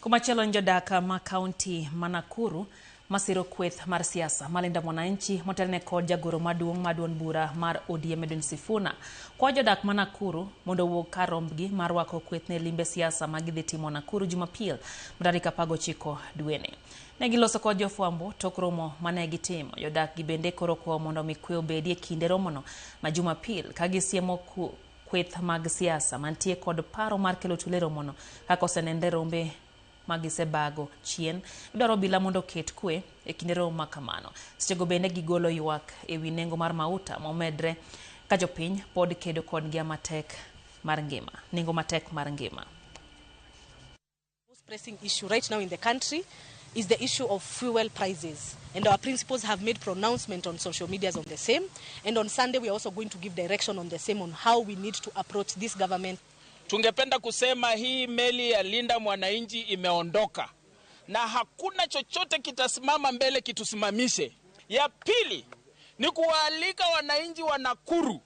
Kumachelo njodaka ma kaunti Nakuru masiro kweth mar siasa malinda Mwananchi motelne kod jagoro maduong' bura mar ODM Edwin Sifuna kwa jodak ma Nakuru mondo wuog kar rombgi mar wako kweth ne limbe siasa magidhi timo Nakuru Jumapil tarik 19 dweni. Negiloso kod jofwambo tok romo mane gitimo jodak gi bende koro kwa mondo mikwe obedie kinde romono ma Jumapil ka gisiemo kweth mag siasa mantie kod paro mar kelo tulero mono kaka osenende rombe magisebago chien idwaro bila mondo ket kwe e kinde romo makamano. Sechego bende gigolo ywak ewi nengo mar mauta momedre ka jopiny pod kedo kod gia matek mar ngima nengo matek mar ngima. Most pressing issue right now in the country is the issue of fuel prices, and our principals have made pronouncement on social medias on the same, and on Sunday we are also going to give direction on the same on how we need to approach this government. Tungependa kusema hii meli ya Linda Mwananchi imeondoka na hakuna chochote kitasimama mbele kitusimamishe. Ya pili ni kuwaalika wananchi wa Nakuru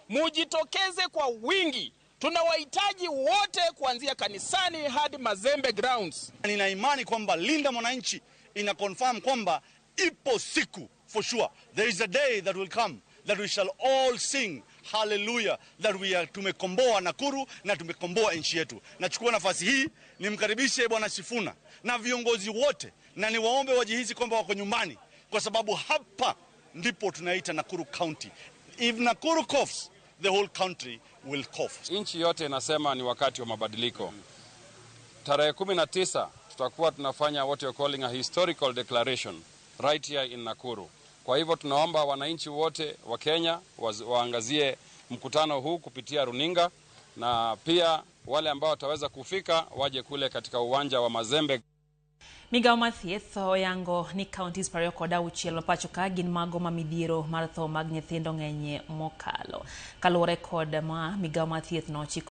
mujitokeze kwa wingi. Tunawahitaji wote kuanzia kanisani hadi Mazembe grounds. Nina imani kwamba Linda Mwananchi ina confirm kwamba ipo siku for sure. There is a day that will come that we shall all sing hallelujah that we are tumekomboa Nakuru na tumekomboa nchi yetu. Nachukua nafasi hii nimkaribishe Bwana Sifuna na viongozi wote na niwaombe wajihisi kwamba wako nyumbani kwa sababu hapa ndipo tunaita Nakuru County. If Nakuru coughs, the whole country will cough. Nchi yote inasema ni wakati wa mabadiliko. Tarehe 19 tutakuwa tunafanya what you're calling a historical declaration right here in Nakuru. Kwa hivyo tunaomba wananchi wote wa Kenya waangazie mkutano huu kupitia runinga, na pia wale ambao wataweza kufika waje kule katika uwanja wa Mazembe. Migao mathieth oyango ni counties pario koda uchiel mapacho ka gin mago ma midhiero mar tho mag nyithindo ng'enye mokalo. Kaluwore kod ma migao mathieth no